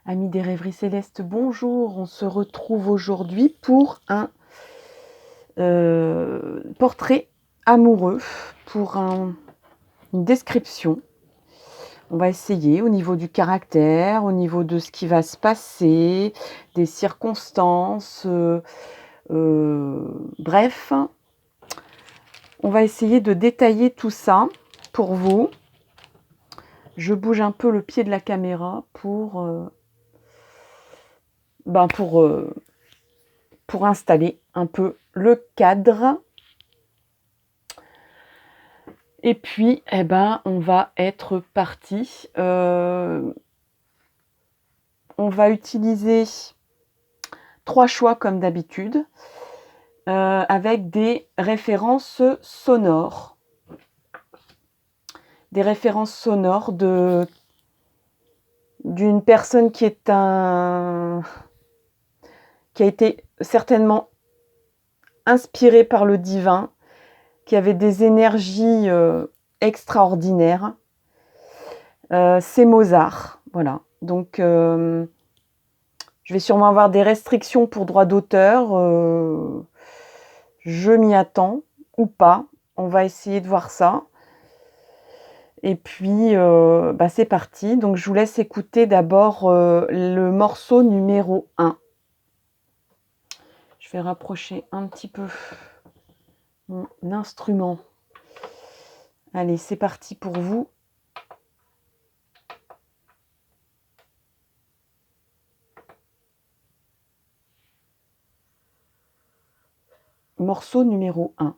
Amis des rêveries célestes, bonjour. On se retrouve aujourd'hui pour un portrait amoureux, pour une description. On va essayer au niveau du caractère, au niveau de ce qui va se passer, des circonstances, bref. On va essayer de détailler tout ça pour vous. Je bouge un peu le pied de la caméra pour installer un peu le cadre. Et puis, on va être parti. On va utiliser 3 choix comme d'habitude, avec des références sonores. Des références sonores d'une personne qui a été certainement inspirée par le divin, qui avait des énergies extraordinaires. C'est Mozart, voilà. Donc, je vais sûrement avoir des restrictions pour droit d'auteur. Je m'y attends ou pas. On va essayer de voir ça. Et puis, c'est parti. Donc, je vous laisse écouter d'abord le morceau numéro 1. Je vais rapprocher un petit peu mon instrument. Allez, c'est parti pour vous. Morceau numéro 1.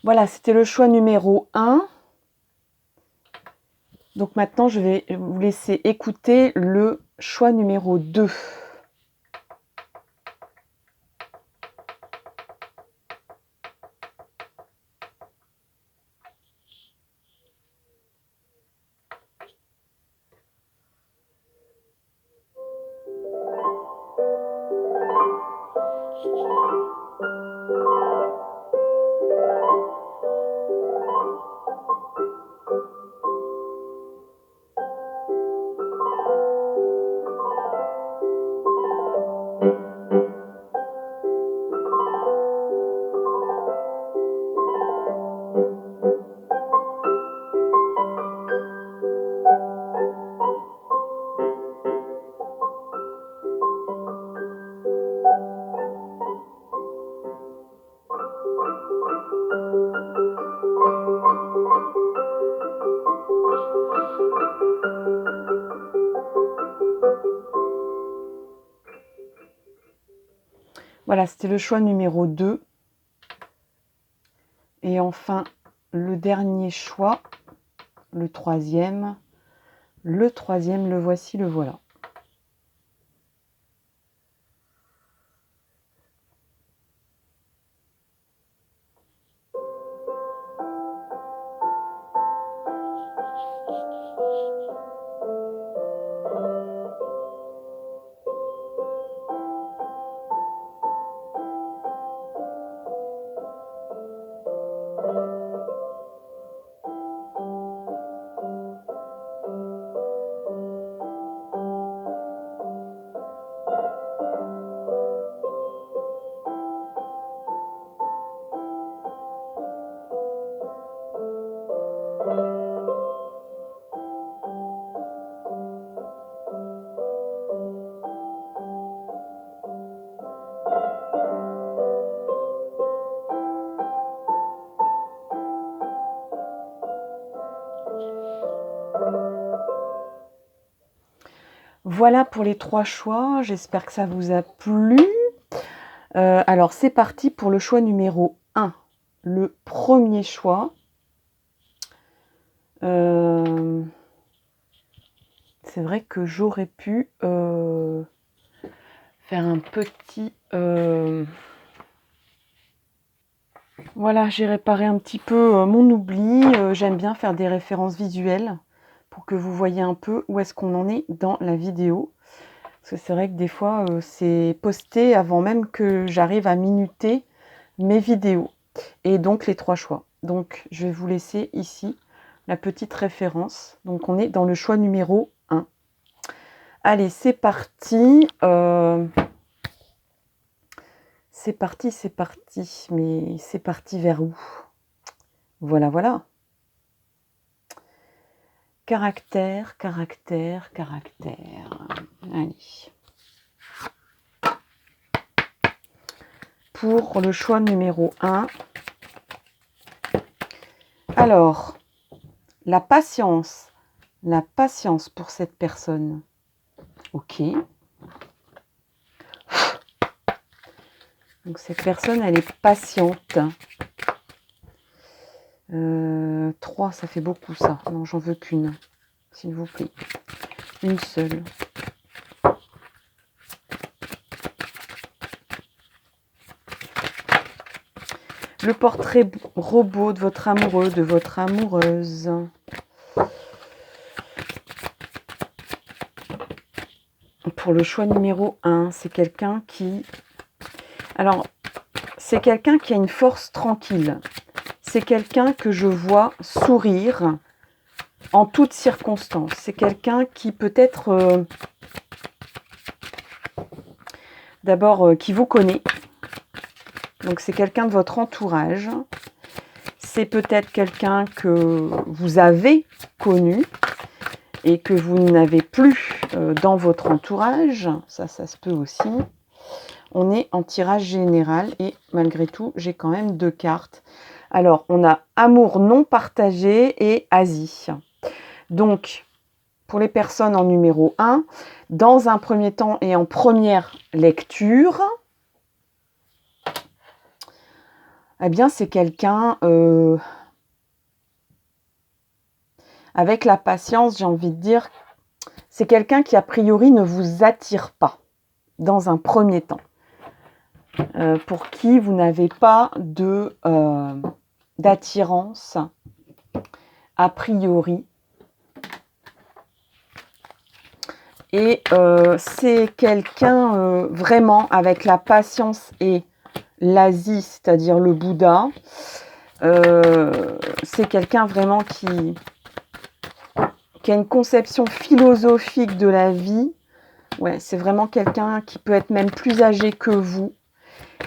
Voilà, c'était le choix numéro 1. Donc maintenant, je vais vous laisser écouter le choix numéro 2. Voilà, c'était le choix numéro 2. Et enfin, le dernier choix, le troisième. Le troisième, le voici, le voilà. Voilà pour les 3 choix, j'espère que ça vous a plu. Alors c'est parti pour le choix numéro 1. Le premier choix, C'est vrai que j'aurais pu faire un petit... Voilà, j'ai réparé un petit peu mon oubli. J'aime bien faire des références visuelles pour que vous voyez un peu où est-ce qu'on en est dans la vidéo. Parce que c'est vrai que des fois, c'est posté avant même que j'arrive à minuter mes vidéos. Et donc, les 3 choix. Donc, je vais vous laisser ici la petite référence. Donc, on est dans le choix numéro 1. Allez, c'est parti. C'est parti, c'est parti. Mais c'est parti vers où? Voilà, voilà. Caractère, caractère, caractère. Allez. Pour le choix numéro 1. Alors, la patience pour cette personne. Ok. Donc cette personne, elle est patiente. 3, ça fait beaucoup ça. Non, j'en veux qu'une, s'il vous plaît. Une seule. Le portrait robot de votre amoureux, de votre amoureuse. Pour le choix numéro 1, c'est quelqu'un qui... Alors, c'est quelqu'un qui a une force tranquille. C'est quelqu'un que je vois sourire en toutes circonstances. C'est quelqu'un qui peut être... D'abord, qui vous connaît. Donc, c'est quelqu'un de votre entourage. C'est peut-être quelqu'un que vous avez connu et que vous n'avez plus dans votre entourage. Ça se peut aussi. On est en tirage général et malgré tout, j'ai quand même 2 cartes. Alors, on a amour non partagé et Asie. Donc, pour les personnes en numéro 1, dans un premier temps et en première lecture, eh bien, c'est quelqu'un avec la patience, j'ai envie de dire, c'est quelqu'un qui a priori ne vous attire pas dans un premier temps. Pour qui vous n'avez pas d'attirance a priori. Et c'est quelqu'un vraiment avec la patience et l'Asie, c'est-à-dire le Bouddha. C'est quelqu'un vraiment qui a une conception philosophique de la vie. Ouais, c'est vraiment quelqu'un qui peut être même plus âgé que vous.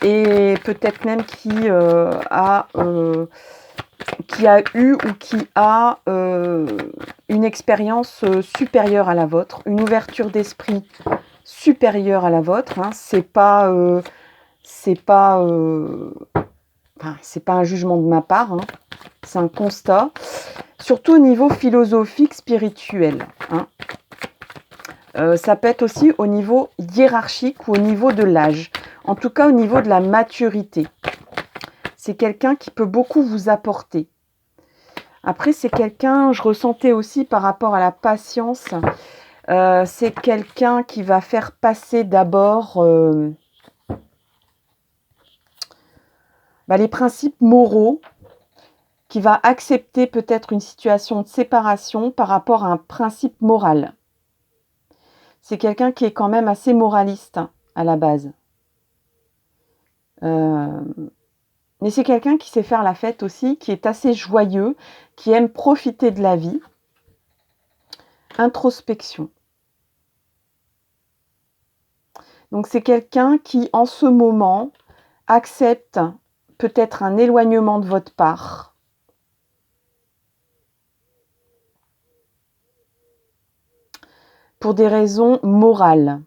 Et peut-être même qui a eu ou qui a une expérience supérieure à la vôtre, une ouverture d'esprit supérieure à la vôtre. Hein. C'est pas un jugement de ma part, hein. C'est un constat, surtout au niveau philosophique, spirituel. Hein. Ça peut être aussi au niveau hiérarchique ou au niveau de l'âge. En tout cas, au niveau de la maturité. C'est quelqu'un qui peut beaucoup vous apporter. Après, c'est quelqu'un, je ressentais aussi par rapport à la patience, c'est quelqu'un qui va faire passer d'abord les principes moraux, qui va accepter peut-être une situation de séparation par rapport à un principe moral. C'est quelqu'un qui est quand même assez moraliste à la base. Mais c'est quelqu'un qui sait faire la fête aussi, qui est assez joyeux, qui aime profiter de la vie. Introspection. Donc c'est quelqu'un qui, en ce moment, accepte peut-être un éloignement de votre part. Pour des raisons morales.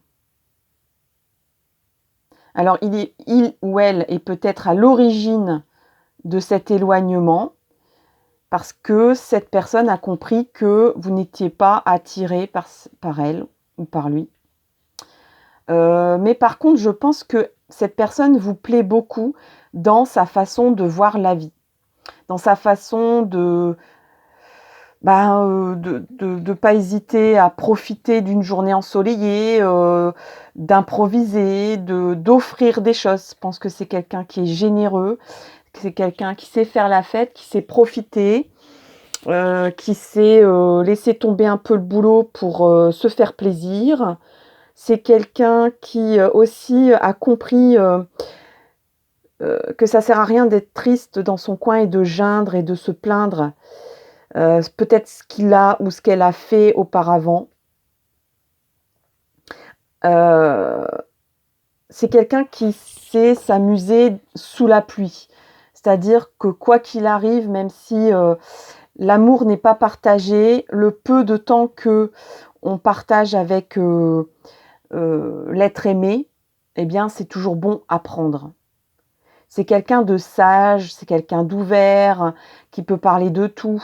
Alors, il ou elle est peut-être à l'origine de cet éloignement parce que cette personne a compris que vous n'étiez pas attiré par elle ou par lui. Mais par contre, je pense que cette personne vous plaît beaucoup dans sa façon de voir la vie, dans sa façon de de pas hésiter à profiter d'une journée ensoleillée, d'improviser, d'offrir des choses. Je pense que c'est quelqu'un qui est généreux, que c'est quelqu'un qui sait faire la fête, qui sait profiter, qui sait laisser tomber un peu le boulot pour se faire plaisir. C'est quelqu'un qui aussi a compris que ça sert à rien d'être triste dans son coin et de geindre et de se plaindre. Peut-être ce qu'il a ou ce qu'elle a fait auparavant. Euh, c'est quelqu'un qui sait s'amuser sous la pluie. C'est-à-dire que quoi qu'il arrive, même si l'amour n'est pas partagé, le peu de temps que on partage avec l'être aimé, eh bien, c'est toujours bon à prendre. C'est quelqu'un de sage, c'est quelqu'un d'ouvert, qui peut parler de tout.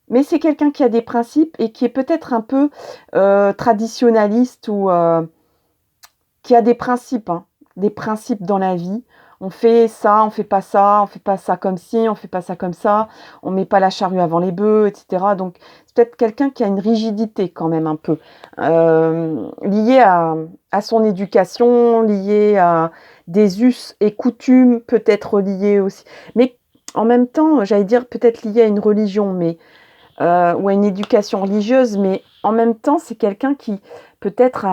Mais c'est quelqu'un qui a des principes et qui est peut-être un peu traditionnaliste ou qui a des principes dans la vie. On fait ça, on fait pas ça, on fait pas ça comme ci, on fait pas ça comme ça, on met pas la charrue avant les bœufs, etc. Donc c'est peut-être quelqu'un qui a une rigidité quand même un peu liée à son éducation, liée à des us et coutumes, peut-être liée aussi. Mais en même temps, j'allais dire peut-être liée à une religion, mais ou à une éducation religieuse, mais en même temps, c'est quelqu'un qui peut-être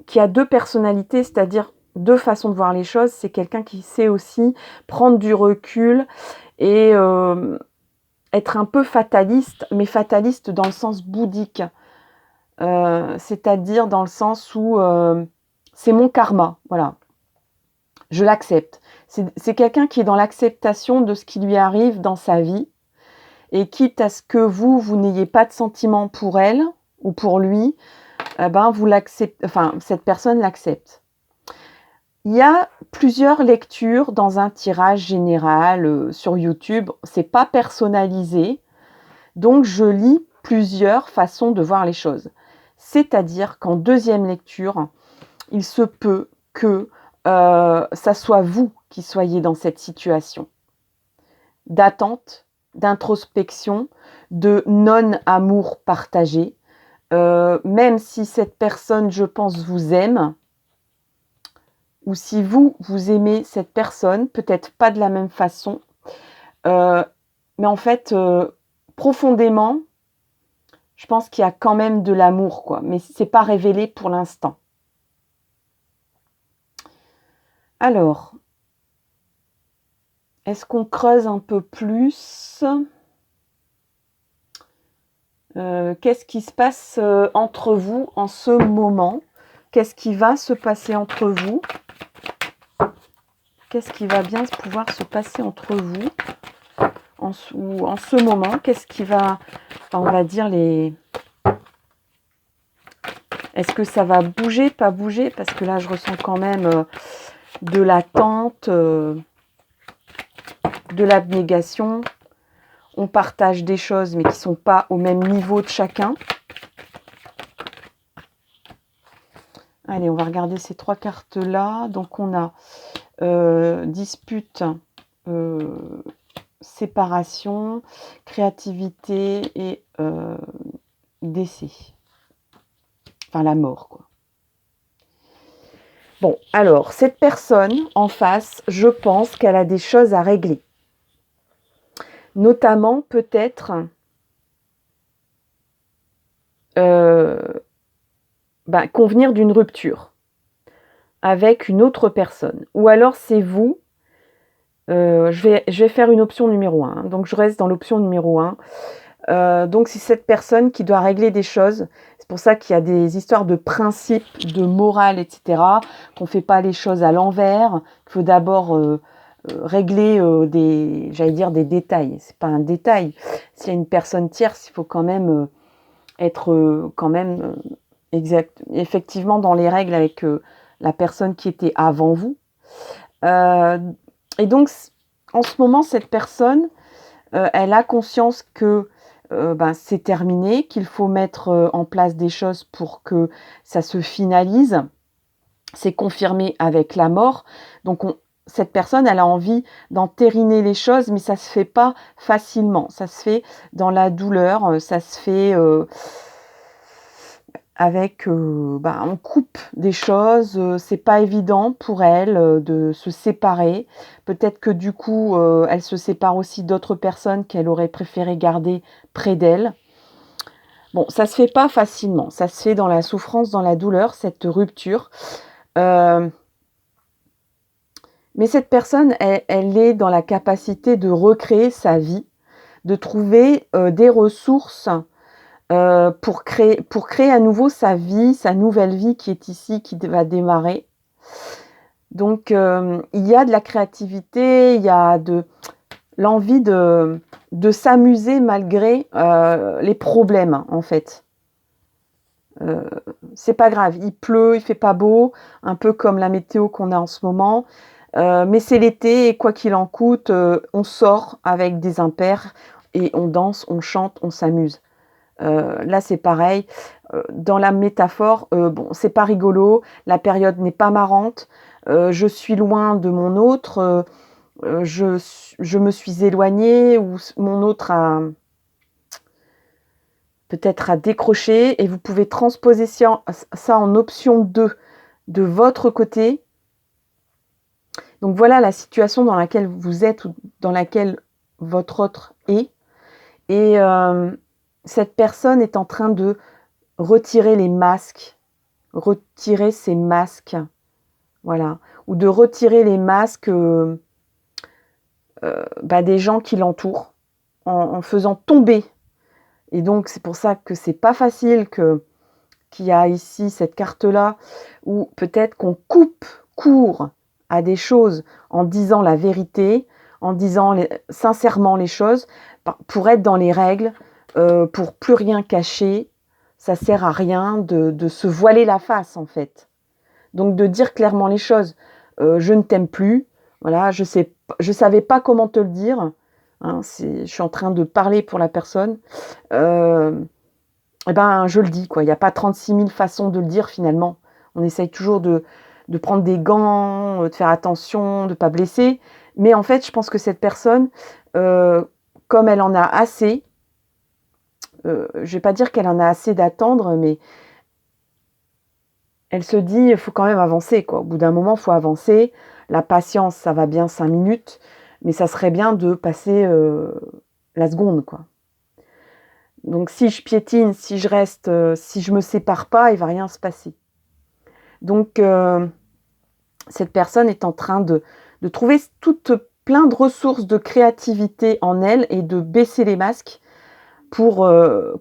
qui a deux personnalités, c'est-à-dire deux façons de voir les choses. C'est quelqu'un qui sait aussi prendre du recul et être un peu fataliste, mais fataliste dans le sens bouddhique, c'est-à-dire dans le sens où c'est mon karma, voilà, je l'accepte. C'est quelqu'un qui est dans l'acceptation de ce qui lui arrive dans sa vie, et quitte à ce que vous n'ayez pas de sentiment pour elle ou pour lui, vous l'acceptez, enfin, cette personne l'accepte. Il y a plusieurs lectures dans un tirage général sur YouTube. C'est pas personnalisé, donc je lis plusieurs façons de voir les choses. C'est-à-dire qu'en deuxième lecture, il se peut que ça soit vous qui soyez dans cette situation d'attente, d'introspection, de non-amour partagé. Même si cette personne, je pense, vous aime, ou si vous aimez cette personne, peut-être pas de la même façon, mais en fait, profondément, je pense qu'il y a quand même de l'amour, quoi, mais c'est pas révélé pour l'instant. Alors, est-ce qu'on creuse un peu plus ? Qu'est-ce qui se passe entre vous en ce moment ? Qu'est-ce qui va se passer entre vous ? Qu'est-ce qui va bien pouvoir se passer entre vous en ce moment ? Qu'est-ce qui va, on va dire les... Est-ce que ça va bouger, pas bouger ? Parce que là, je ressens quand même de l'attente, de l'abnégation. On partage des choses, mais qui ne sont pas au même niveau de chacun. Allez, on va regarder ces trois cartes-là. Donc, on a dispute, séparation, créativité et décès. Enfin, la mort, quoi. Bon, alors, cette personne en face, je pense qu'elle a des choses à régler. Notamment, peut-être, convenir d'une rupture avec une autre personne. Ou alors, c'est vous. Je vais faire une option numéro 1. Donc, je reste dans l'option numéro 1. Donc, c'est cette personne qui doit régler des choses. C'est pour ça qu'il y a des histoires de principes, de morale, etc. Qu'on ne fait pas les choses à l'envers. Qu'il faut d'abord régler des détails. C'est pas un détail. S'il y a une personne tierce, il faut quand même être effectivement dans les règles avec la personne qui était avant vous. Et donc, en ce moment, cette personne, elle a conscience que c'est terminé, qu'il faut mettre en place des choses pour que ça se finalise. C'est confirmé avec la mort. Donc, cette personne, elle a envie d'entériner les choses, mais ça se fait pas facilement. Ça se fait dans la douleur, ça se fait avec, on coupe des choses, c'est pas évident pour elle, de se séparer. Peut-être que du coup, elle se sépare aussi d'autres personnes qu'elle aurait préféré garder près d'elle. Bon, ça se fait pas facilement, ça se fait dans la souffrance, dans la douleur, cette rupture. Mais cette personne, elle est dans la capacité de recréer sa vie, de trouver, des ressources, pour créer à nouveau sa vie, sa nouvelle vie qui est ici, qui va démarrer. Donc, il y a de la créativité, il y a de l'envie de s'amuser malgré, les problèmes, en fait. C'est pas grave, il pleut, il fait pas beau, un peu comme la météo qu'on a en ce moment, mais c'est l'été et quoi qu'il en coûte, on sort avec des impairs et on danse, on chante, on s'amuse. Là, c'est pareil. Dans la métaphore, bon, c'est pas rigolo, la période n'est pas marrante, je suis loin de mon autre, je me suis éloignée ou mon autre a peut-être à décrocher et vous pouvez transposer ça en option 2 de votre côté. Donc voilà la situation dans laquelle vous êtes ou dans laquelle votre autre est. Et cette personne est en train de retirer les masques, retirer ses masques, voilà, ou de retirer les masques des gens qui l'entourent en faisant tomber. Et donc c'est pour ça que c'est pas facile qu'il y a ici cette carte-là, où peut-être qu'on coupe court à des choses en disant la vérité, en disant sincèrement les choses, pour être dans les règles, pour plus rien cacher. Ça sert à rien de se voiler la face, en fait. Donc de dire clairement les choses. Je ne t'aime plus, voilà, je savais pas comment te le dire, hein, je suis en train de parler pour la personne. Je le dis, quoi. Il n'y a pas 36 000 façons de le dire, finalement. On essaye toujours de prendre des gants, de faire attention, de ne pas blesser. Mais en fait, je pense que cette personne, comme elle en a assez, je ne vais pas dire qu'elle en a assez d'attendre, mais elle se dit, il faut quand même avancer, quoi. Au bout d'un moment, il faut avancer. La patience, ça va bien 5 minutes, mais ça serait bien de passer la seconde, quoi. Donc si je piétine, si je reste, si je me sépare pas, il va rien se passer. Donc cette personne est en train de trouver plein de ressources de créativité en elle et de baisser les masques pour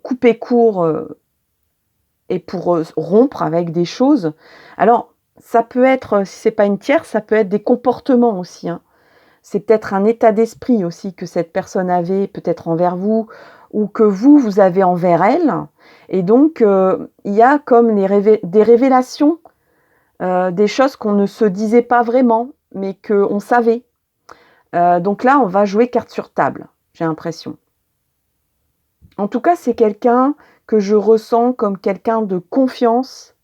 couper court et pour rompre avec des choses. Alors ça peut être, si c'est pas une tierce, ça peut être des comportements aussi, hein. C'est peut-être un état d'esprit aussi que cette personne avait peut-être envers vous ou que vous avez envers elle. Et donc, il y a comme des révélations, des choses qu'on ne se disait pas vraiment, mais qu'on savait. Donc là, on va jouer carte sur table, j'ai l'impression. En tout cas, c'est quelqu'un que je ressens comme quelqu'un de confiance,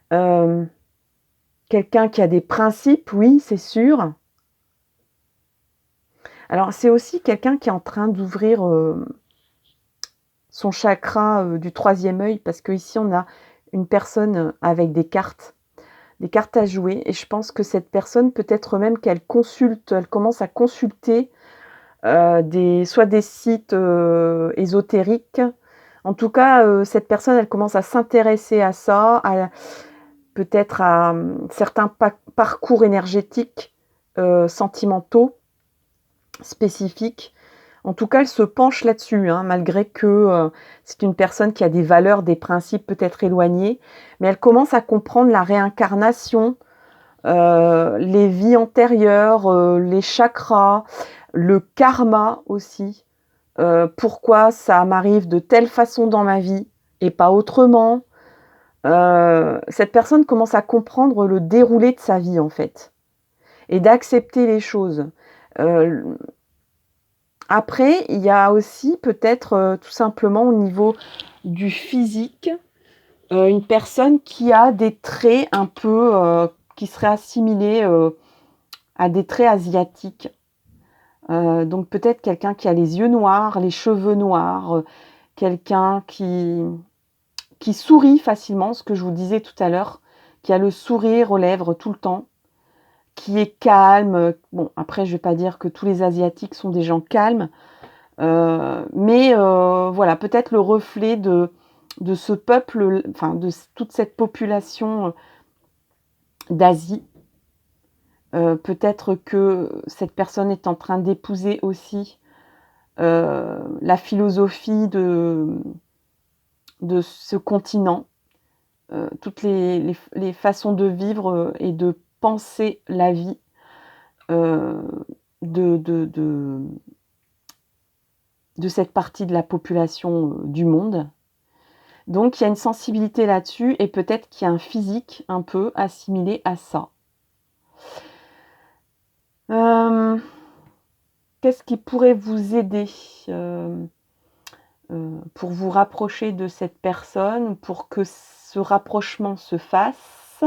quelqu'un qui a des principes, oui, c'est sûr. Alors, c'est aussi quelqu'un qui est en train d'ouvrir son chakra du 3e œil, parce qu'ici, on a une personne avec des cartes à jouer. Et je pense que cette personne, peut-être même qu'elle commence à consulter soit des sites ésotériques. En tout cas, cette personne, elle commence à s'intéresser à ça, peut-être à certains parcours énergétiques, sentimentaux, spécifiques. En tout cas, elle se penche là-dessus, hein, malgré que c'est une personne qui a des valeurs, des principes peut-être éloignés, mais elle commence à comprendre la réincarnation, les vies antérieures, les chakras, le karma aussi. Pourquoi ça m'arrive de telle façon dans ma vie et pas autrement. Cette personne commence à comprendre le déroulé de sa vie, en fait, et d'accepter les choses. Après, il y a aussi peut-être tout simplement au niveau du physique, une personne qui a des traits un peu qui seraient assimilés a des traits asiatiques. Donc peut-être quelqu'un qui a les yeux noirs, les cheveux noirs, quelqu'un qui sourit facilement, ce que je vous disais tout à l'heure, qui a le sourire aux lèvres tout le temps, qui est calme. Bon, après, je ne vais pas dire que tous les Asiatiques sont des gens calmes, mais voilà, peut-être le reflet de ce peuple, enfin de toute cette population d'Asie. Peut-être que cette personne est en train d'épouser aussi la philosophie de ce continent, toutes les façons de vivre et de penser la vie de cette partie de la population du monde. Donc il y a une sensibilité là-dessus et peut-être qu'il y a un physique un peu assimilé à ça. Qu'est-ce qui pourrait vous aider pour vous rapprocher de cette personne, pour que ce rapprochement se fasse?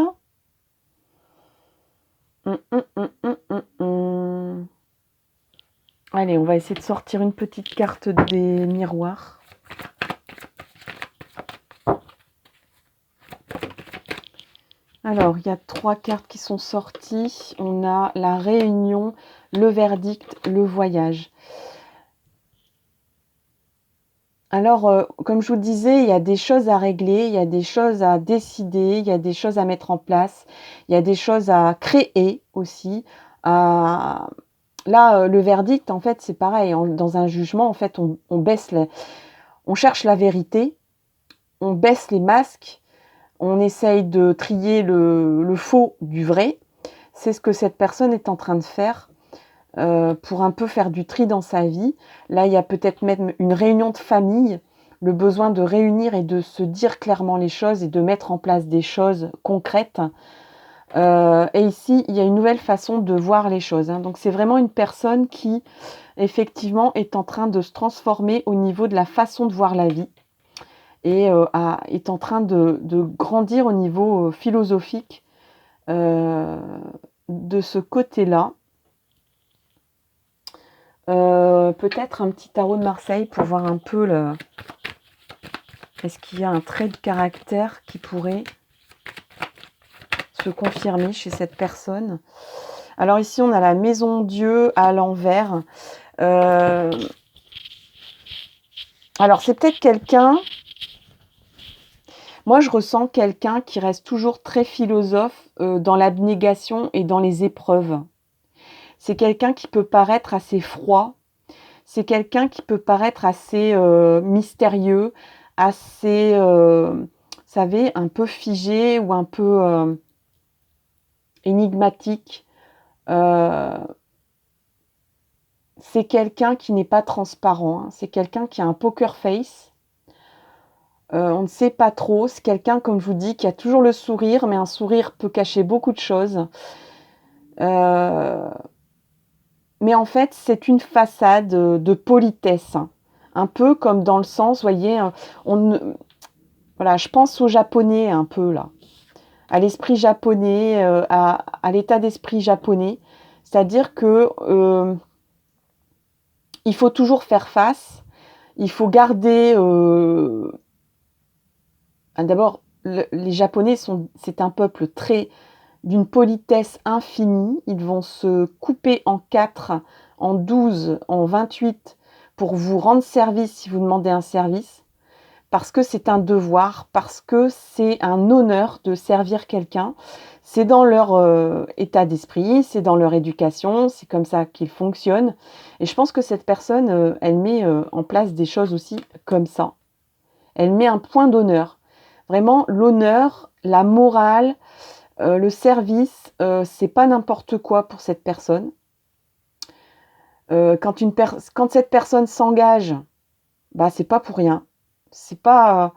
Allez, on va essayer de sortir une petite carte des miroirs. Alors, il y a 3 cartes qui sont sorties. On a la réunion, le verdict, le voyage. Alors, comme je vous le disais, il y a des choses à régler, il y a des choses à décider, il y a des choses à mettre en place, il y a des choses à créer aussi. Là, le verdict, en fait, c'est pareil. Dans un jugement, en fait, on cherche la vérité, on baisse les masques, on essaye de trier le faux du vrai. C'est ce que cette personne est en train de faire pour un peu faire du tri dans sa vie. Là, il y a peut-être même une réunion de famille, le besoin de réunir et de se dire clairement les choses et de mettre en place des choses concrètes. Et ici, il y a une nouvelle façon de voir les choses. Donc, c'est vraiment une personne qui, effectivement, est en train de se transformer au niveau de la façon de voir la vie et est en train de grandir au niveau philosophique de ce côté-là. Peut-être un petit tarot de Marseille pour voir un peu est-ce qu'il y a un trait de caractère qui pourrait se confirmer chez cette personne. Alors ici, on a la maison Dieu à l'envers. Alors, c'est peut-être quelqu'un... Moi, je ressens quelqu'un qui reste toujours très philosophe dans l'abnégation et dans les épreuves. C'est quelqu'un qui peut paraître assez froid. C'est quelqu'un qui peut paraître assez mystérieux, assez, vous savez, un peu figé ou un peu énigmatique. C'est quelqu'un qui n'est pas transparent. C'est quelqu'un qui a un poker face. On ne sait pas trop. C'est quelqu'un, comme je vous dis, qui a toujours le sourire, mais un sourire peut cacher beaucoup de choses. Mais en fait, c'est une façade de politesse. Un peu comme dans le sens, vous voyez, voilà, je pense aux Japonais un peu là, à l'esprit japonais, à l'état d'esprit japonais. C'est-à-dire que il faut toujours faire face, il faut garder... D'abord, les Japonais, c'est un peuple d'une politesse infinie. Ils vont se couper en 4, en 12, en 28 pour vous rendre service si vous demandez un service. Parce que c'est un devoir, parce que c'est un honneur de servir quelqu'un. C'est dans leur état d'esprit, c'est dans leur éducation, c'est comme ça qu'ils fonctionnent. Et je pense que cette personne, elle met en place des choses aussi comme ça. Elle met un point d'honneur. Vraiment, l'honneur, la morale, le service, c'est pas n'importe quoi pour cette personne. Quand cette personne s'engage, bah c'est pas pour rien. C'est pas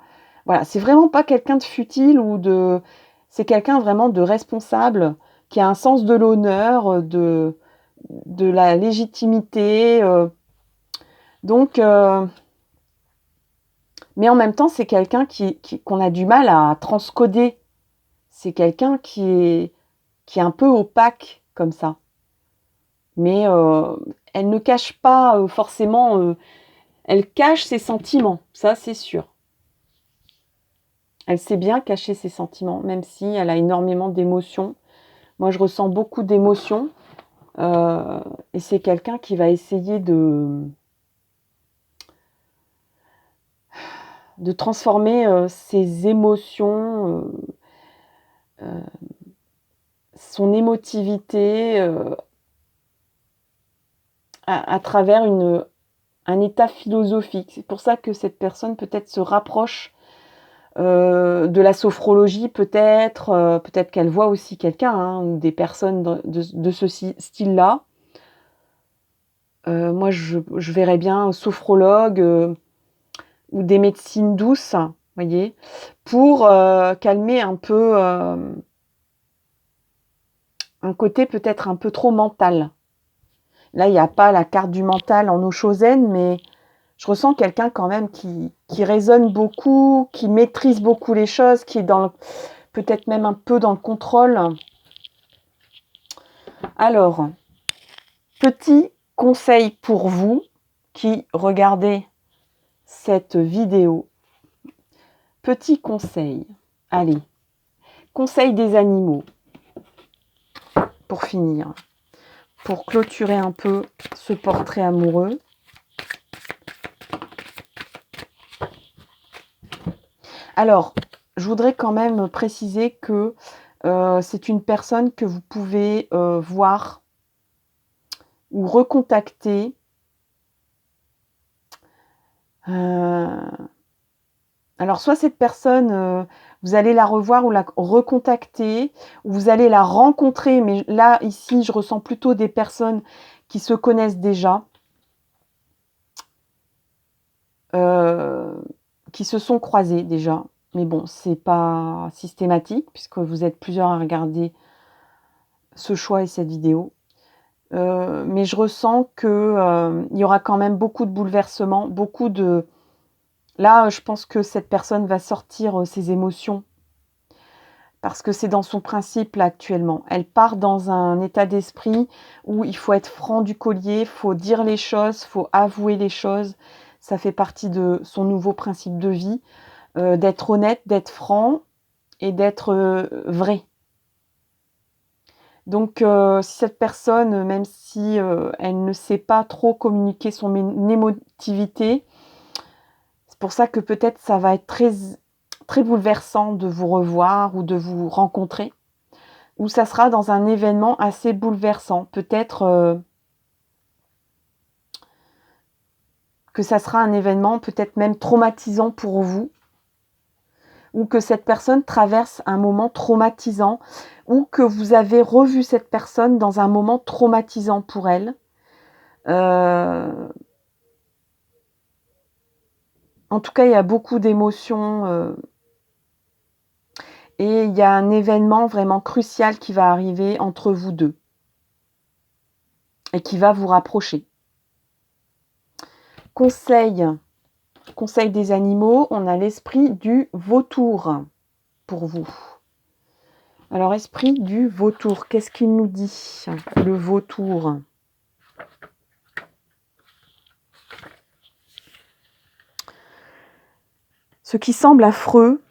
voilà, c'est vraiment pas quelqu'un de futile c'est quelqu'un vraiment de responsable qui a un sens de l'honneur, de la légitimité. Donc mais en même temps, c'est quelqu'un qu'on a du mal à transcoder. C'est quelqu'un qui est un peu opaque comme ça. mais elle ne cache pas forcément, elle cache ses sentiments, ça c'est sûr. Elle sait bien cacher ses sentiments, même si elle a énormément d'émotions. Moi, je ressens beaucoup d'émotions, et c'est quelqu'un qui va essayer de transformer ses émotions, son émotivité à travers un état philosophique. C'est pour ça que cette personne peut-être se rapproche de la sophrologie, peut-être qu'elle voit aussi quelqu'un, hein, ou des personnes de ce style-là. Moi, je verrais bien un sophrologue ou des médecines douces, voyez, pour calmer un peu un côté peut-être un peu trop mental. Là, il n'y a pas la carte du mental en Oshozen, mais je ressens quelqu'un quand même qui raisonne beaucoup, qui maîtrise beaucoup les choses, qui est peut-être même un peu dans le contrôle. Alors, petit conseil pour vous qui regardez cette vidéo. Petit conseil. Allez, conseil des animaux. Pour finir, pour clôturer un peu ce portrait amoureux. Alors, je voudrais quand même préciser que c'est une personne que vous pouvez voir ou recontacter. Alors, soit cette personne, vous allez la revoir ou la recontacter, ou vous allez la rencontrer, mais là, ici, je ressens plutôt des personnes qui se connaissent déjà, qui se sont croisées déjà. Mais bon, c'est pas systématique, puisque vous êtes plusieurs à regarder ce choix et cette vidéo. Mais je ressens que il y aura quand même beaucoup de bouleversements, beaucoup de... Là, je pense que cette personne va sortir ses émotions parce que c'est dans son principe là actuellement. Elle part dans un état d'esprit où il faut être franc du collier, il faut dire les choses, il faut avouer les choses. Ça fait partie de son nouveau principe de vie, d'être honnête, d'être franc et d'être vrai. Donc, si cette personne, même si elle ne sait pas trop communiquer son émotivité, c'est pour ça que peut-être ça va être très, très bouleversant de vous revoir ou de vous rencontrer, ou ça sera dans un événement assez bouleversant. Peut-être que ça sera un événement peut-être même traumatisant pour vous, ou que cette personne traverse un moment traumatisant, ou que vous avez revu cette personne dans un moment traumatisant pour elle. En tout cas, il y a beaucoup d'émotions et il y a un événement vraiment crucial qui va arriver entre vous deux et qui va vous rapprocher. Conseil des animaux, on a l'esprit du vautour pour vous. Alors, esprit du vautour, qu'est-ce qu'il nous dit, le vautour ? Ce qui semble affreux,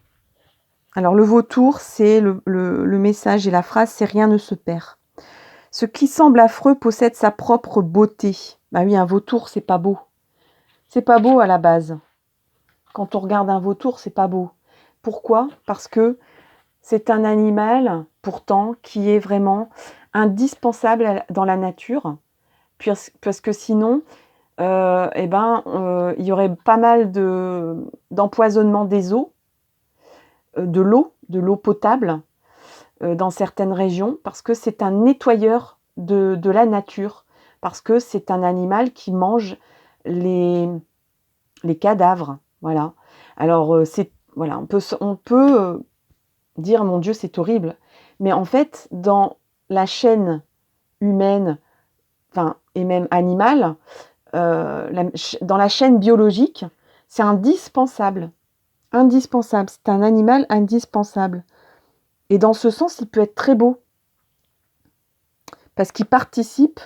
alors le vautour, c'est le message et la phrase, c'est rien ne se perd. Ce qui semble affreux possède sa propre beauté. Bah oui, un vautour, c'est pas beau. C'est pas beau à la base. Quand on regarde un vautour, c'est pas beau. Pourquoi ? Parce que c'est un animal, pourtant, qui est vraiment indispensable dans la nature, parce que sinon, il y aurait pas mal d'empoisonnement des eaux, de l'eau potable, dans certaines régions, parce que c'est un nettoyeur de la nature, parce que c'est un animal qui mange les cadavres. Voilà. Alors, voilà, on peut dire, mon Dieu, c'est horrible. Mais en fait, dans la chaîne humaine, enfin, et même animale, dans la chaîne biologique, c'est indispensable. Indispensable. C'est un animal indispensable. Et dans ce sens, il peut être très beau. Parce qu'il participe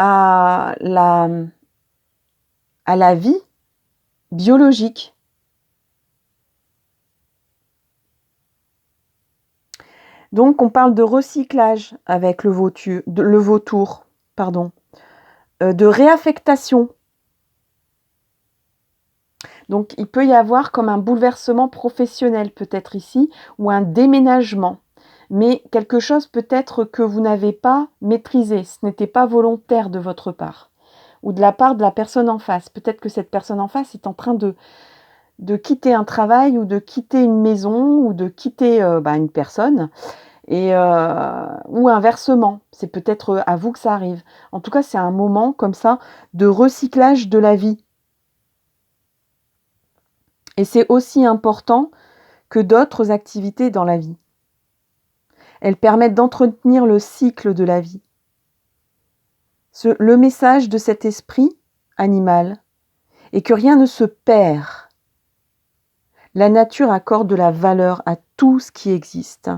à la vie biologique. Donc, on parle de recyclage avec le vautour, pardon, de réaffectation. Donc, il peut y avoir comme un bouleversement professionnel peut-être ici, ou un déménagement. Mais quelque chose peut-être que vous n'avez pas maîtrisé, ce n'était pas volontaire de votre part, ou de la part de la personne en face. Peut-être que cette personne en face est en train de quitter un travail, ou de quitter une maison, ou de quitter une personne, ou inversement. C'est peut-être à vous que ça arrive. En tout cas, c'est un moment comme ça de recyclage de la vie. Et c'est aussi important que d'autres activités dans la vie. Elles permettent d'entretenir le cycle de la vie. Le message de cet esprit animal est que rien ne se perd. La nature accorde de la valeur à tout ce qui existe.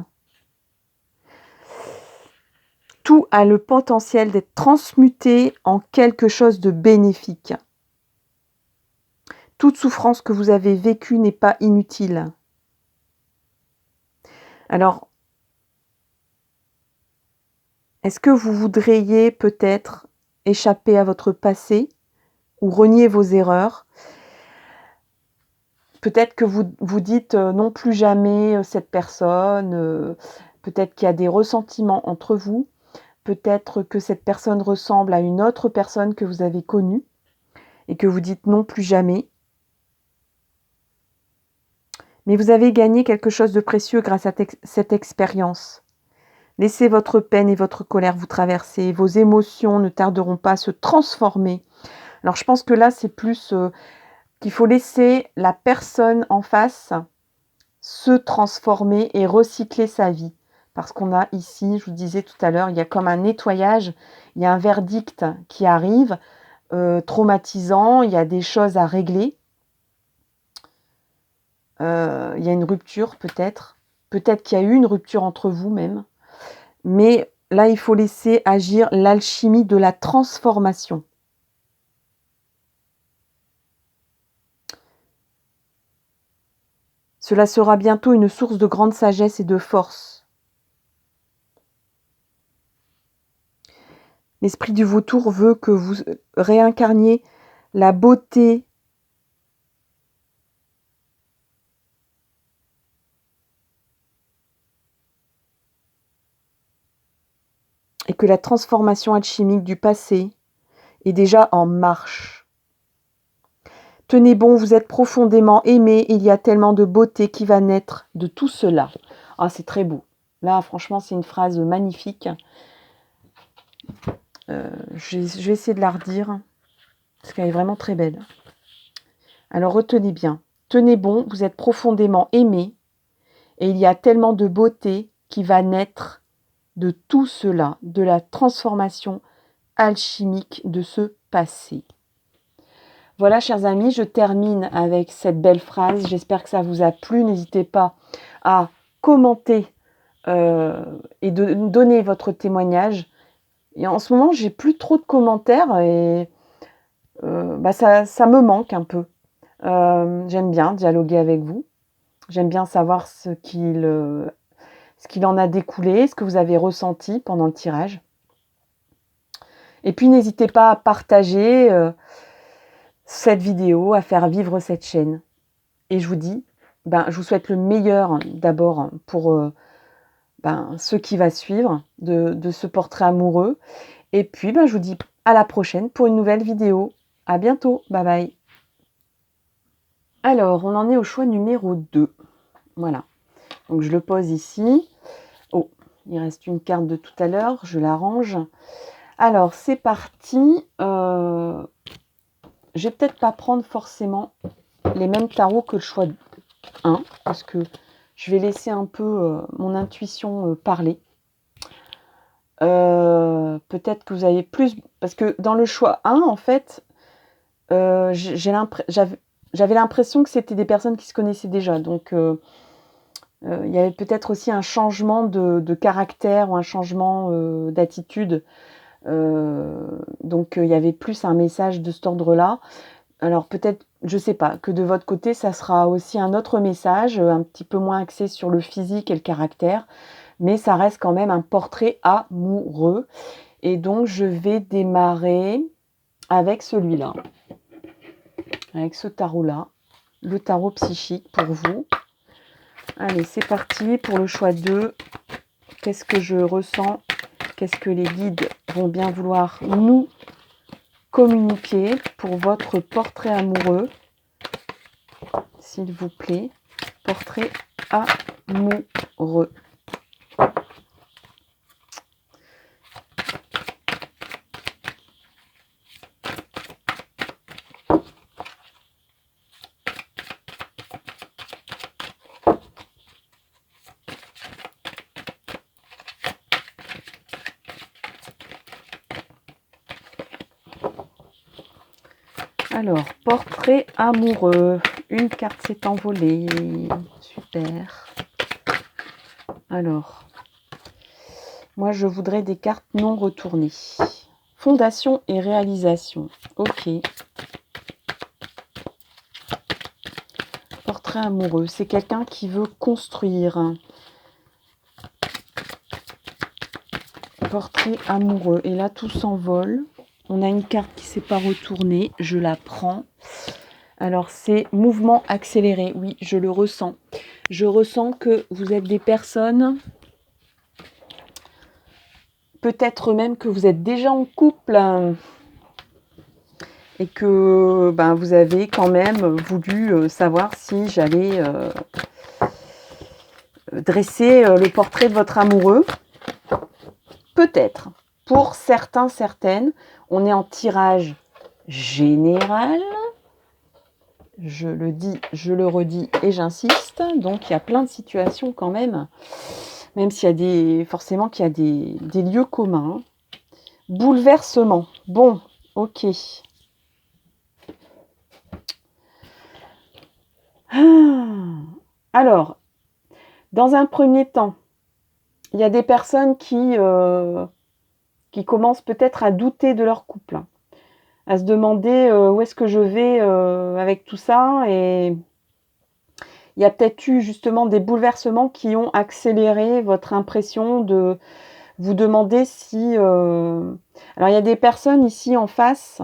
Tout a le potentiel d'être transmuté en quelque chose de bénéfique. Toute souffrance que vous avez vécue n'est pas inutile. Alors, est-ce que vous voudriez peut-être échapper à votre passé ou renier vos erreurs? Peut-être que vous dites non plus jamais cette personne, peut-être qu'il y a des ressentiments entre vous, peut-être que cette personne ressemble à une autre personne que vous avez connue et que vous dites non plus jamais. Mais vous avez gagné quelque chose de précieux grâce à cette expérience. Laissez votre peine et votre colère vous traverser. Vos émotions ne tarderont pas à se transformer. Alors je pense que là, c'est plus qu'il faut laisser la personne en face se transformer et recycler sa vie. Parce qu'on a ici, je vous disais tout à l'heure, il y a comme un nettoyage, il y a un verdict qui arrive, traumatisant, il y a des choses à régler. Il y a une rupture peut-être. Peut-être qu'il y a eu une rupture entre vous même. Mais là, il faut laisser agir l'alchimie de la transformation. Cela sera bientôt une source de grande sagesse et de force. L'esprit du vautour veut que vous réincarniez la beauté et que la transformation alchimique du passé est déjà en marche. Tenez bon, vous êtes profondément aimé, il y a tellement de beauté qui va naître de tout cela. Ah, c'est très beau. Là, franchement, c'est une phrase magnifique. Je vais essayer de la redire, parce qu'elle est vraiment très belle. Alors, retenez bien. Tenez bon, vous êtes profondément aimé, et il y a tellement de beauté qui va naître de tout cela, de la transformation alchimique de ce passé. Voilà, chers amis, je termine avec cette belle phrase. J'espère que ça vous a plu. N'hésitez pas à commenter et de donner votre témoignage. Et en ce moment, j'ai plus trop de commentaires et ça me manque un peu. J'aime bien dialoguer avec vous. J'aime bien savoir ce qu'il en a découlé, ce que vous avez ressenti pendant le tirage. Et puis, n'hésitez pas à partager cette vidéo, à faire vivre cette chaîne. Et je vous dis, je vous souhaite le meilleur d'abord pour ce qui va suivre de ce portrait amoureux. Et puis, je vous dis à la prochaine pour une nouvelle vidéo. À bientôt. Bye bye. Alors, on en est au choix numéro 2. Voilà. Donc, je le pose ici. Oh, il reste une carte de tout à l'heure. Je la range. Alors, c'est parti. Je vais peut-être pas prendre forcément les mêmes tarots que le choix 1, parce que je vais laisser un peu mon intuition parler. Peut-être que vous avez plus... Parce que dans le choix 1, en fait, j'avais l'impression que c'était des personnes qui se connaissaient déjà. Donc, il y avait peut-être aussi un changement de caractère ou un changement d'attitude Donc il y avait plus un message de cet ordre-là. Alors peut-être, je sais pas, que de votre côté, ça sera aussi un autre message, un petit peu moins axé sur le physique et le caractère, mais ça reste quand même un portrait amoureux. Et donc je vais démarrer avec celui-là, avec ce tarot-là, le tarot psychique pour vous. Allez, c'est parti pour le choix 2. Qu'est-ce que je ressens? Qu'est-ce que les guides vont bien vouloir nous communiquer pour votre portrait amoureux? S'il vous plaît, portrait amoureux. Alors, portrait amoureux. Une carte s'est envolée. Super. Alors, moi je voudrais des cartes non retournées. Fondation et réalisation. Ok. Portrait amoureux. C'est quelqu'un qui veut construire. Portrait amoureux. Et là, tout s'envole. On a une carte qui ne s'est pas retournée. Je la prends. Alors, c'est mouvement accéléré. Oui, je le ressens. Je ressens que vous êtes des personnes... Peut-être même que vous êtes déjà en couple et que vous avez quand même voulu savoir si j'allais dresser le portrait de votre amoureux. Peut-être. Pour certains, certaines, on est en tirage général. Je le dis, je le redis et j'insiste. Donc, il y a plein de situations quand même s'il y a forcément qu'il y a des lieux communs. Bouleversement. Bon, ok. Alors, dans un premier temps, il y a des personnes qui commencent peut-être à douter de leur couple, à se demander où est-ce que je vais avec tout ça. Et il y a peut-être eu justement des bouleversements qui ont accéléré votre impression de vous demander si... Alors, il y a des personnes ici en face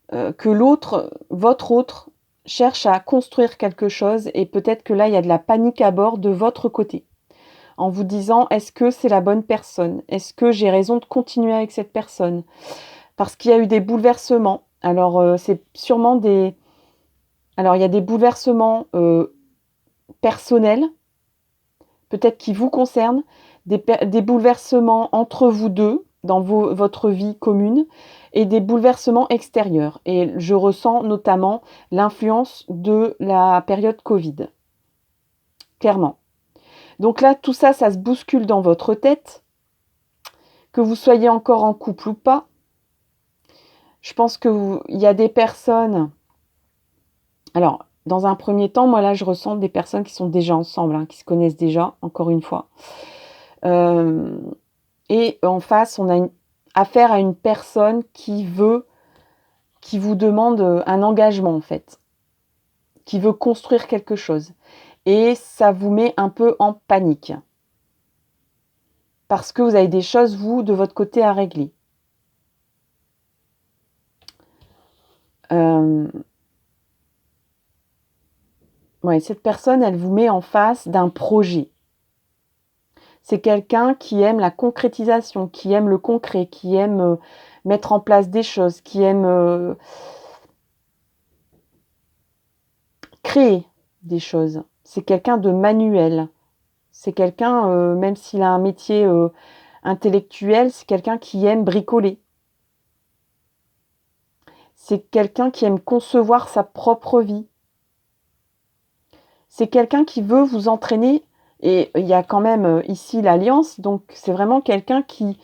que l'autre, votre autre, cherche à construire quelque chose et peut-être que là, il y a de la panique à bord de votre côté. En vous disant, est-ce que c'est la bonne personne? Est-ce que j'ai raison de continuer avec cette personne? Parce qu'il y a eu des bouleversements. Alors, c'est sûrement des... Alors, il y a des bouleversements personnels, peut-être qui vous concernent, des bouleversements entre vous deux, dans votre vie commune, et des bouleversements extérieurs. Et je ressens notamment l'influence de la période Covid. Clairement. Donc là, tout ça, ça se bouscule dans votre tête. Que vous soyez encore en couple ou pas. Je pense qu'il y a des personnes... Alors, dans un premier temps, moi là, je ressens des personnes qui sont déjà ensemble, qui se connaissent déjà, encore une fois. Et en face, on a affaire à une personne qui vous demande un engagement, en fait. Qui veut construire quelque chose. Et ça vous met un peu en panique. Parce que vous avez des choses, vous, de votre côté, à régler. Ouais, cette personne, elle vous met en face d'un projet. C'est quelqu'un qui aime la concrétisation, qui aime le concret, qui aime mettre en place des choses, qui aime créer des choses. C'est quelqu'un de manuel. C'est quelqu'un, même s'il a un métier intellectuel, c'est quelqu'un qui aime bricoler. C'est quelqu'un qui aime concevoir sa propre vie. C'est quelqu'un qui veut vous entraîner. Et il y a quand même ici l'alliance, donc c'est vraiment quelqu'un qui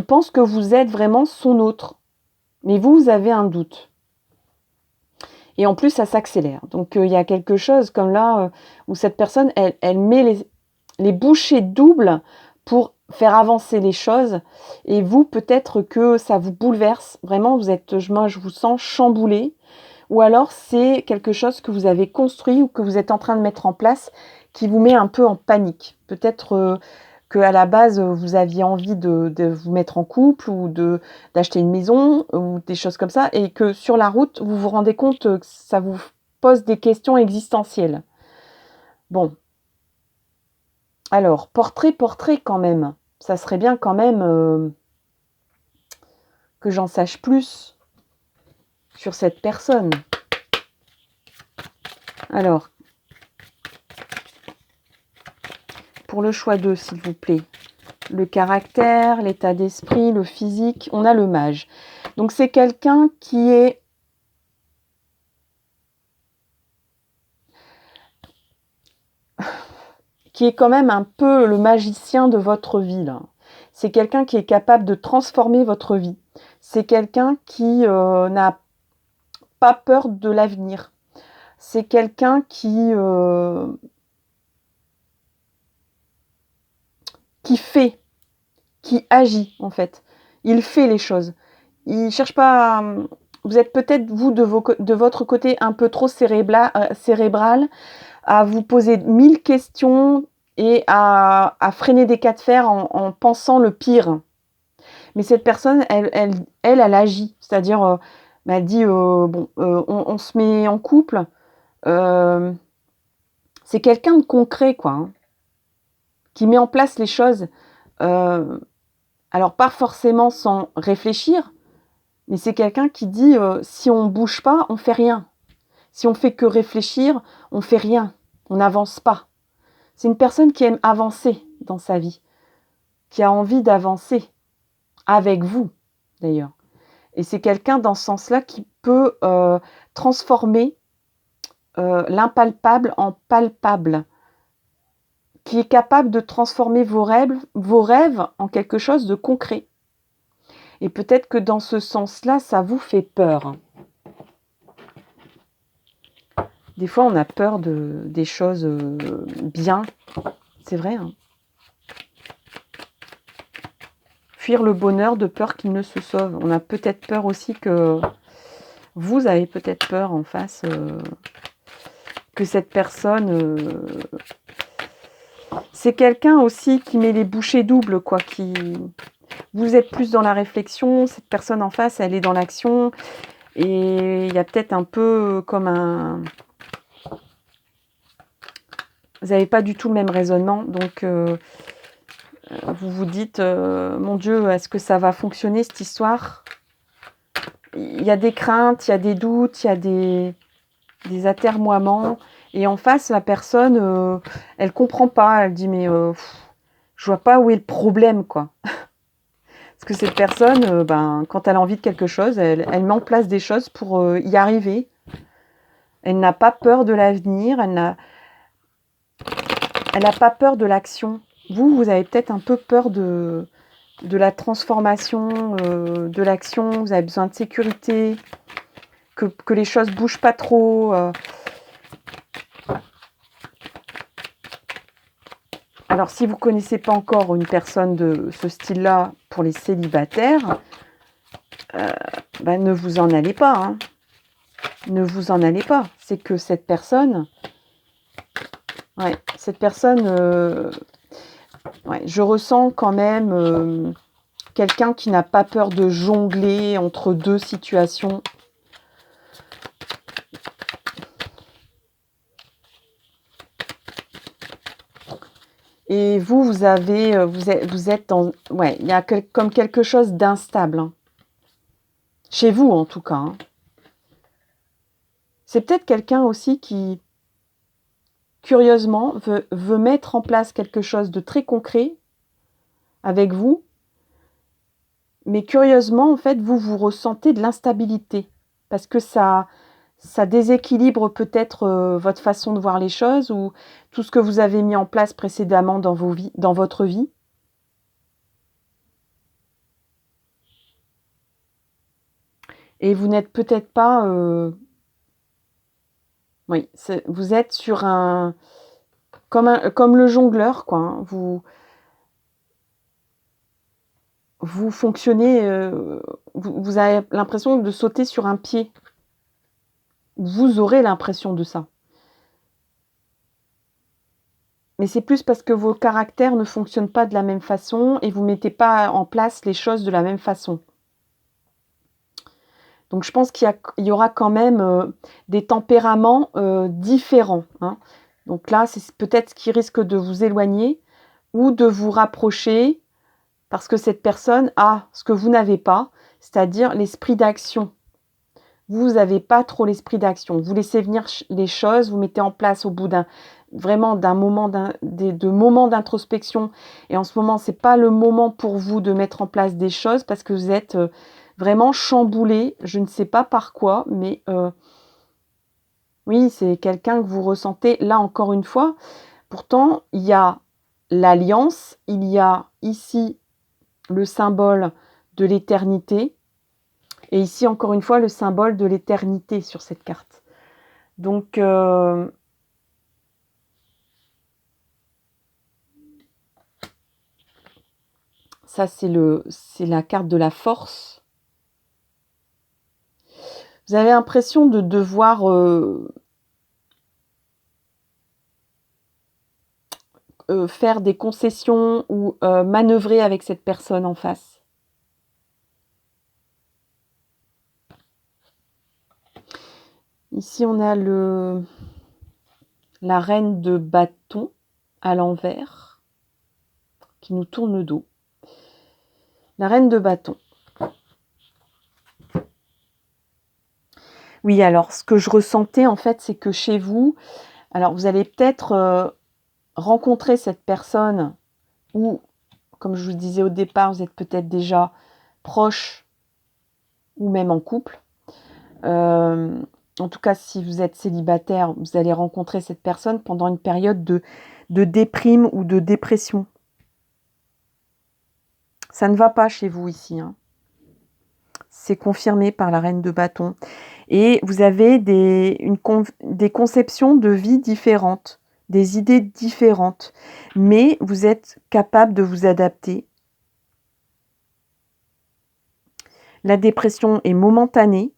pense que vous êtes vraiment son autre. Mais vous avez un doute. Et en plus, ça s'accélère. Donc, il y a quelque chose comme là où cette personne, elle met les bouchées doubles pour faire avancer les choses. Et vous, peut-être que ça vous bouleverse. Vraiment, moi, je vous sens chamboulé. Ou alors, c'est quelque chose que vous avez construit ou que vous êtes en train de mettre en place qui vous met un peu en panique. Peut-être qu'à la base, vous aviez envie de vous mettre en couple ou d'acheter une maison ou des choses comme ça. Et que sur la route, vous vous rendez compte que ça vous pose des questions existentielles. Bon. Alors, portrait quand même. Ça serait bien quand même que j'en sache plus sur cette personne. Alors, pour le choix 2, s'il vous plaît. Le caractère, l'état d'esprit, le physique, on a le mage. Donc c'est quelqu'un qui est quand même un peu le magicien de votre vie, là. C'est quelqu'un qui est capable de transformer votre vie. C'est quelqu'un qui n'a pas peur de l'avenir. C'est quelqu'un qui fait, qui agit, en fait. Il fait les choses. Il cherche pas à... Vous êtes peut-être, vous, de votre côté, un peu trop cérébral, à vous poser 1000 questions et à freiner des cas de fer en pensant le pire. Mais cette personne, elle agit. C'est-à-dire, elle dit, on se met en couple. C'est quelqu'un de concret, quoi, hein, qui met en place les choses. Alors, pas forcément sans réfléchir, mais c'est quelqu'un qui dit, si on ne bouge pas, on ne fait rien. Si on fait que réfléchir, on ne fait rien. On n'avance pas. C'est une personne qui aime avancer dans sa vie, qui a envie d'avancer avec vous, d'ailleurs. Et c'est quelqu'un dans ce sens-là qui peut transformer l'impalpable en palpable, qui est capable de transformer vos rêves en quelque chose de concret. Et peut-être que dans ce sens-là, ça vous fait peur. Des fois, on a peur des choses bien. C'est vrai, hein. Fuir le bonheur de peur qu'il ne se sauve. On a peut-être peur aussi que... Vous avez peut-être peur en face que cette personne... c'est quelqu'un aussi qui met les bouchées doubles, quoi. Vous êtes plus dans la réflexion, cette personne en face, elle est dans l'action. Et il y a peut-être un peu comme un... Vous n'avez pas du tout le même raisonnement, donc vous vous dites, mon Dieu, est-ce que ça va fonctionner cette histoire? Il y a des craintes, il y a des doutes, il y a des atermoiements. Et en face, la personne, elle comprend pas. Elle dit, mais je vois pas où est le problème, quoi. Parce que cette personne, quand elle a envie de quelque chose, elle met en place des choses pour y arriver. Elle n'a pas peur de l'avenir, elle n'a pas peur de l'action. Vous avez peut-être un peu peur de la transformation, de l'action. Vous avez besoin de sécurité, que les choses bougent pas trop. Alors, si vous ne connaissez pas encore une personne de ce style-là pour les célibataires, ne vous en allez pas. Hein. Ne vous en allez pas. C'est que cette personne... je ressens quand même quelqu'un qui n'a pas peur de jongler entre deux situations. Et vous êtes dans... Ouais, il y a comme quelque chose d'instable. Hein. Chez vous, en tout cas. Hein. C'est peut-être quelqu'un aussi qui, curieusement, veut mettre en place quelque chose de très concret avec vous. Mais curieusement, en fait, vous ressentez de l'instabilité. Parce que ça déséquilibre peut-être votre façon de voir les choses ou tout ce que vous avez mis en place précédemment dans votre vie. Et vous n'êtes peut-être pas... Oui, vous êtes sur un... Comme le jongleur, quoi. Hein. vous fonctionnez, vous avez l'impression de sauter sur un pied. Vous aurez l'impression de ça. Mais c'est plus parce que vos caractères ne fonctionnent pas de la même façon et vous mettez pas en place les choses de la même façon. Donc je pense qu'il y aura quand même, des tempéraments, différents, hein. Donc là, c'est peut-être ce qui risque de vous éloigner ou de vous rapprocher parce que cette personne a ce que vous n'avez pas, c'est-à-dire l'esprit d'action. Vous avez pas trop l'esprit d'action. Vous laissez venir les choses, vous mettez en place au bout d'un moment de moments d'introspection et en ce moment, c'est pas le moment pour vous de mettre en place des choses parce que vous êtes, vraiment chamboulé, je ne sais pas par quoi, mais oui, c'est quelqu'un que vous ressentez là encore une fois. Pourtant, il y a l'alliance, il y a ici le symbole de l'éternité et ici encore une fois le symbole de l'éternité sur cette carte. Donc ça c'est la carte de la force. Vous avez l'impression de devoir faire des concessions ou manœuvrer avec cette personne en face. Ici, on a la reine de bâton à l'envers qui nous tourne le dos. La reine de bâton. Oui, alors ce que je ressentais en fait, c'est que chez vous, alors vous allez peut-être rencontrer cette personne ou, comme je vous disais au départ, vous êtes peut-être déjà proche ou même en couple. En tout cas, si vous êtes célibataire, vous allez rencontrer cette personne pendant une période de déprime ou de dépression. Ça ne va pas chez vous ici, hein. C'est confirmé par la reine de bâton. Et vous avez des conceptions de vie différentes, des idées différentes, mais vous êtes capable de vous adapter. La dépression est momentanée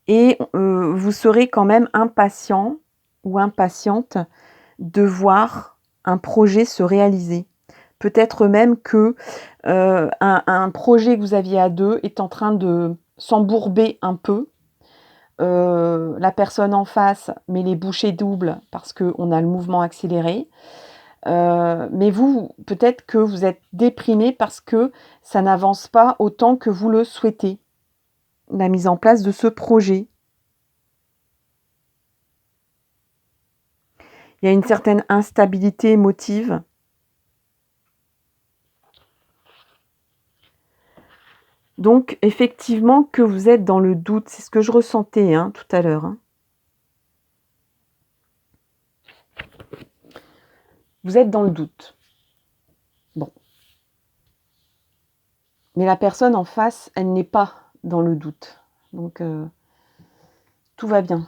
et vous serez quand même impatient ou impatiente de voir un projet se réaliser. Peut-être même que un projet que vous aviez à deux est en train de s'embourber un peu. La personne en face met les bouchées doubles parce qu'on a le mouvement accéléré. Mais vous, peut-être que vous êtes déprimé parce que ça n'avance pas autant que vous le souhaitez. La mise en place de ce projet. Il y a une certaine instabilité émotive. Donc, effectivement, que vous êtes dans le doute. C'est ce que je ressentais tout à l'heure. Vous êtes dans le doute. Bon. Mais la personne en face, elle n'est pas dans le doute. Donc, tout va bien.